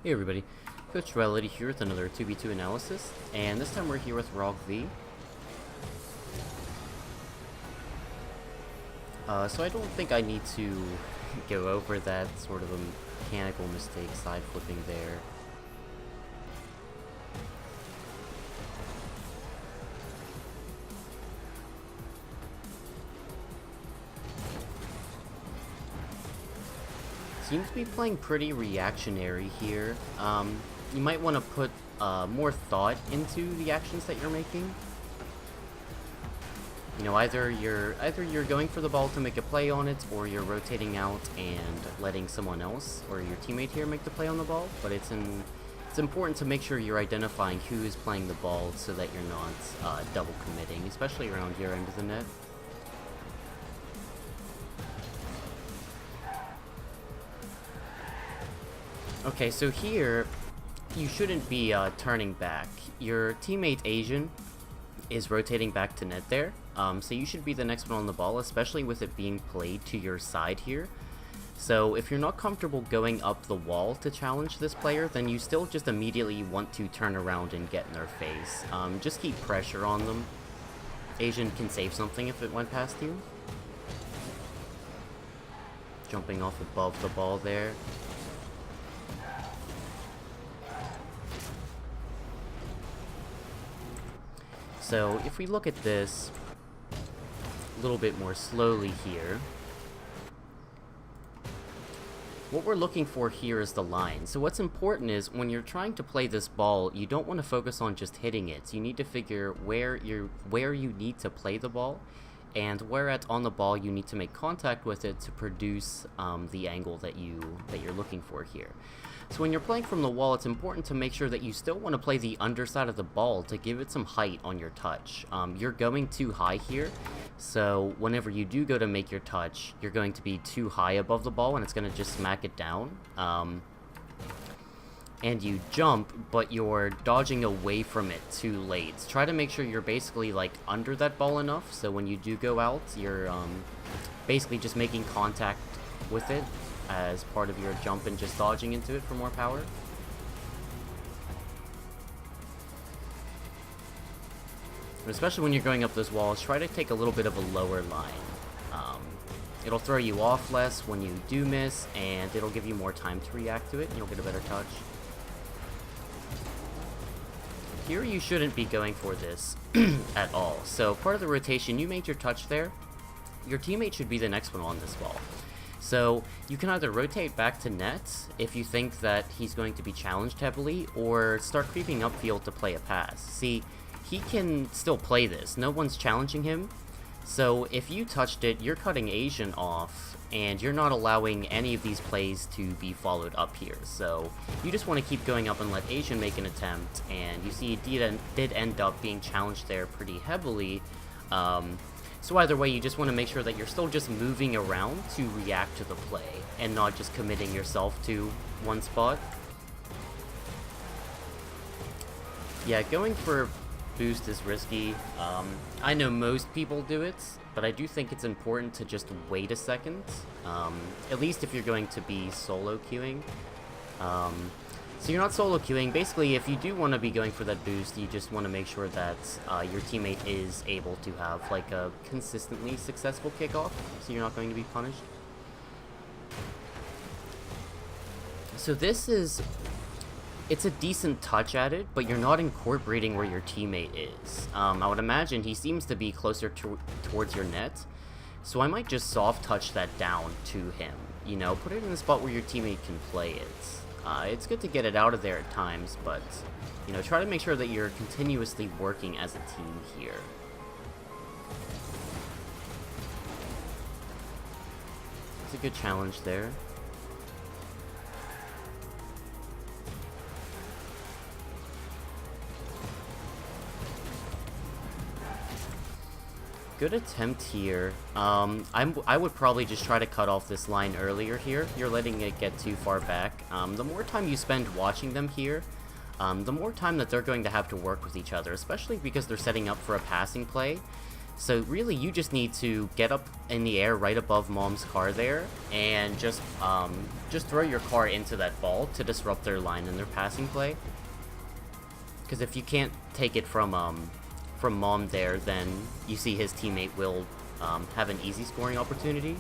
Hey everybody, Coach Reality here with another 2v2 analysis, and this time we're here with Rogv. So I don't think I need to go over that sort of a mechanical mistake side flipping there. Seems to be playing pretty reactionary here. You might want to put more thought into the actions that you're making. You know, either you're going for the ball to make a play on it, or you're rotating out and letting someone else or your teammate here make the play on the ball. But it's important to make sure you're identifying who is playing the ball so that you're not double committing, especially around your end of the net. Okay, so here, you shouldn't be turning back. Your teammate Asian is rotating back to net there, so you should be the next one on the ball, especially with it being played to your side here. So if you're not comfortable going up the wall to challenge this player, then you still just immediately want to turn around and get in their face. Just keep pressure on them. Asian can save something if it went past you. Jumping off above the ball there. So if we look at this a little bit more slowly here, what we're looking for here is the line. So what's important is when you're trying to play this ball, you don't want to focus on just hitting it. So you need to figure where you need to play the ball, and where on the ball you need to make contact with it to produce the angle that you're looking for here. So when you're playing from the wall, it's important to make sure that you still want to play the underside of the ball to give it some height on your touch. You're going too high here, so whenever you do go to make your touch, you're going to be too high above the ball and it's going to just smack it down. And you jump, but you're dodging away from it too late. Try to make sure you're basically like under that ball enough, so when you do go out, you're basically just making contact with it as part of your jump and just dodging into it for more power. Especially when you're going up those walls, try to take a little bit of a lower line. It'll throw you off less when you do miss, and it'll give you more time to react to it, and you'll get a better touch. Here you shouldn't be going for this at all. So part of the rotation, you made your touch there. Your teammate should be the next one on this ball. So you can either rotate back to net if you think that he's going to be challenged heavily, or start creeping upfield to play a pass. See, he can still play this. No one's challenging him. So if you touched it, you're cutting Asian off, and you're not allowing any of these plays to be followed up here. So you just want to keep going up and let Asian make an attempt, and you see he did end up being challenged there pretty heavily. So either way, you just want to make sure that you're still just moving around to react to the play, and not just committing yourself to one spot. Yeah, going for boost is risky. I know most people do it, but I do think it's important to just wait a second, at least if you're going to be solo queuing. So you're not solo queuing. Basically, if you do want to be going for that boost, you just want to make sure that your teammate is able to have like a consistently successful kickoff, so you're not going to be punished. So it's a decent touch at it, but you're not incorporating where your teammate is. I would imagine he seems to be closer towards your net, so I might just soft touch that down to him. You know, put it in the spot where your teammate can play it. It's good to get it out of there at times, but, you know, try to make sure that you're continuously working as a team here. It's a good challenge there. Good attempt here. I would probably just try to cut off this line earlier here. You're letting it get too far back. The more time you spend watching them here, the more time that they're going to have to work with each other, especially because they're setting up for a passing play. So really, you just need to get up in the air right above Mom's car there, and just throw your car into that ball to disrupt their line and their passing play. Because if you can't take it from Mom there, then you see his teammate will have an easy scoring opportunity.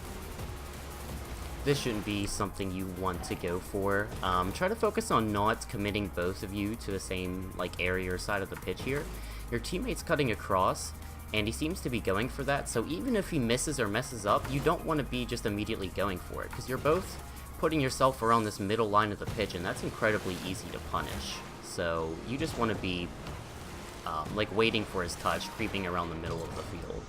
This shouldn't be something you want to go for. Try to focus on not committing both of you to the same like area or side of the pitch here. Your teammate's cutting across, and he seems to be going for that, so even if he misses or messes up, you don't want to be just immediately going for it, because you're both putting yourself around this middle line of the pitch, and that's incredibly easy to punish. So you just want to be like waiting for his touch, creeping around the middle of the field.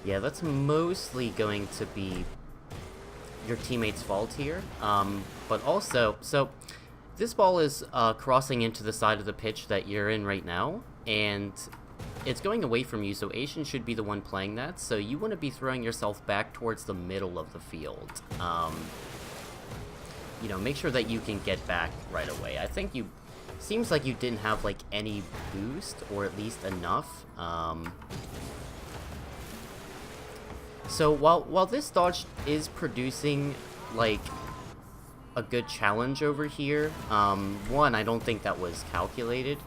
Yeah, that's mostly going to be your teammate's fault here. But also, so this ball is crossing into the side of the pitch that you're in right now, and it's going away from you, so Asian should be the one playing that, so you want to be throwing yourself back towards the middle of the field. You know, make sure that you can get back right away. I think seems like you didn't have like any boost, or at least enough. So while this dodge is producing like a good challenge over here, one, I don't think that was calculated,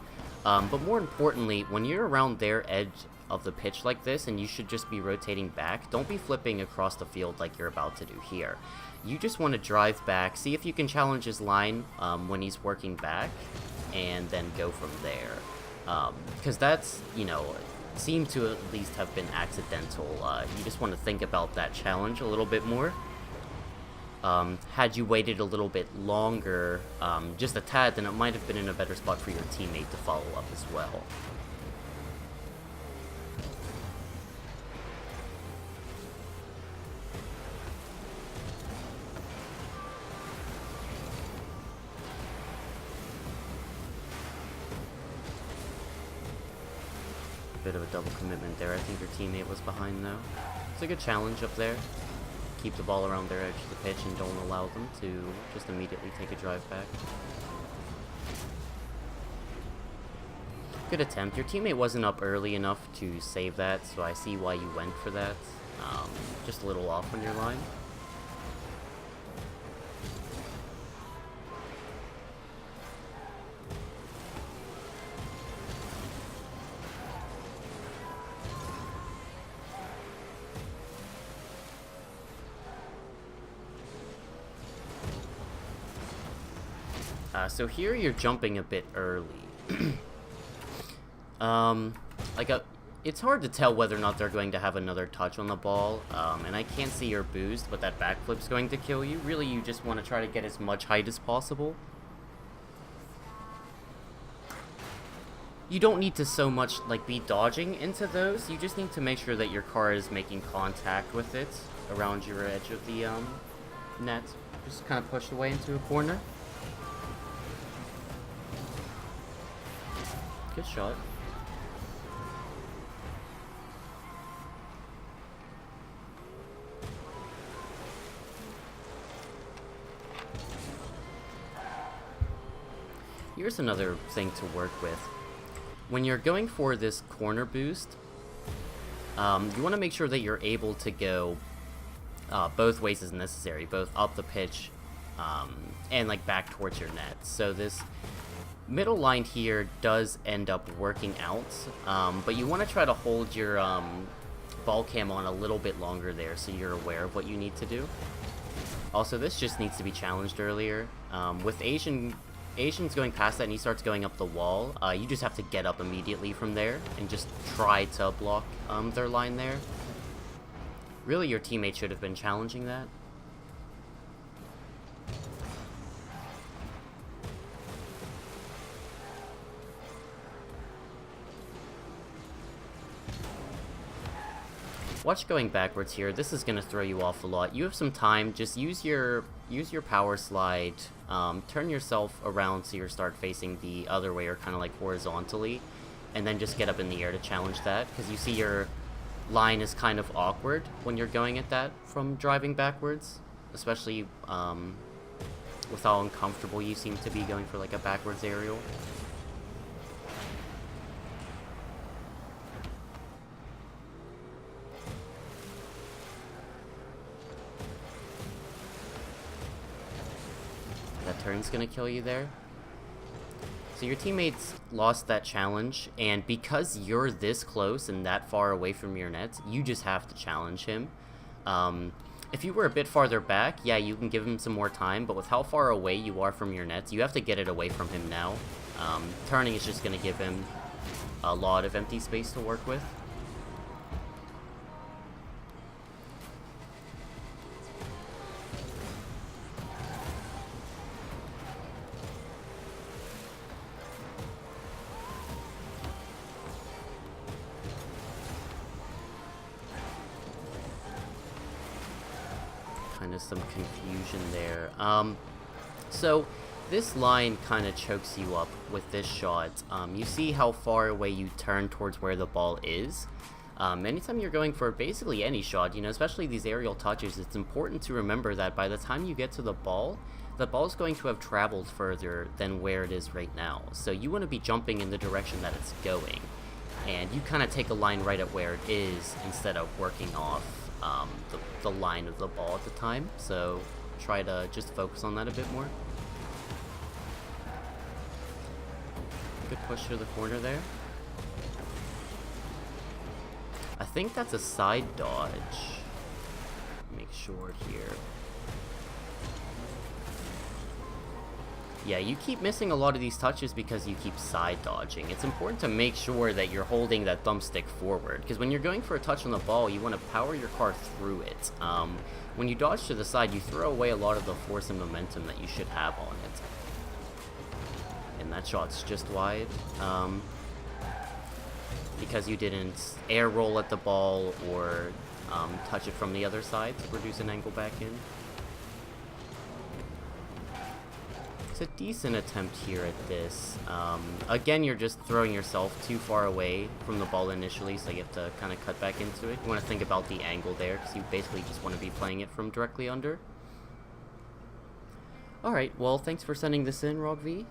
but more importantly, when you're around their edge of the pitch like this, and you should just be rotating back, don't be flipping across the field like you're about to do here. You just want to drive back, see if you can challenge his line when he's working back, and then go from there. Because that's, you know, seem to at least have been accidental. You just want to think about that challenge a little bit more. Had you waited a little bit longer, just a tad, then it might have been in a better spot for your teammate to follow up as well. Bit of a double commitment there. I think your teammate was behind though. It's a good challenge up there. Keep the ball around their edge of the pitch and don't allow them to just immediately take a drive back. Good attempt. Your teammate wasn't up early enough to save that, so I see why you went for that. Just a little off on your line. So here you're jumping a bit early. It's hard to tell whether or not they're going to have another touch on the ball, and I can't see your boost, but that backflip's going to kill you. Really, you just want to try to get as much height as possible. You don't need to so much, like, be dodging into those. You just need to make sure that your car is making contact with it around your edge of the net. Just kind of push away into a corner. Good shot. Here's another thing to work with. When you're going for this corner boost, you want to make sure that you're able to go both ways as necessary, both up the pitch and like back towards your net. So this middle line here does end up working out, but you want to try to hold your ball cam on a little bit longer there so you're aware of what you need to do. Also, this just needs to be challenged earlier. With Asian's going past that and he starts going up the wall, you just have to get up immediately from there and just try to block their line there. Really, your teammate should have been challenging that. Watch going backwards here. This is going to throw you off a lot. You have some time. Just use your power slide turn yourself around so you start facing the other way, or kind of like horizontally, and then just get up in the air to challenge that, because you see your line is kind of awkward when you're going at that from driving backwards, especially with how uncomfortable you seem to be going for like a backwards aerial. That turn's gonna kill you there. So your teammates lost that challenge, and because you're this close and that far away from your nets, you just have to challenge him. If you were a bit farther back, yeah, you can give him some more time, but with how far away you are from your nets, you have to get it away from him now. Turning is just going to give him a lot of empty space to work with. Kind of some confusion there. So this line kind of chokes you up with this shot. You see how far away you turn towards where the ball is. Anytime you're going for basically any shot, you know, especially these aerial touches, it's important to remember that by the time you get to the ball is going to have traveled further than where it is right now. So you want to be jumping in the direction that it's going, and you kind of take a line right at where it is instead of working off the line of the ball at the time. So try to just focus on that a bit more. Good push through the corner there. I think that's a side dodge. Make sure here. Yeah, you keep missing a lot of these touches because you keep side dodging. It's important to make sure that you're holding that thumbstick forward, because when you're going for a touch on the ball, you want to power your car through it. When you dodge to the side, you throw away a lot of the force and momentum that you should have on it. And that shot's just wide. Because you didn't air roll at the ball or touch it from the other side to produce an angle back in. It's a decent attempt here at this. Again, you're just throwing yourself too far away from the ball initially, so you have to kind of cut back into it. You want to think about the angle there, because you basically just want to be playing it from directly under. Alright, well, thanks for sending this in, Rogv.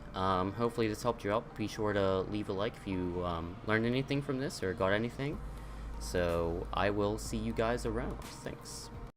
Hopefully this helped you out. Be sure to leave a like if you learned anything from this or got anything. So I will see you guys around. Thanks.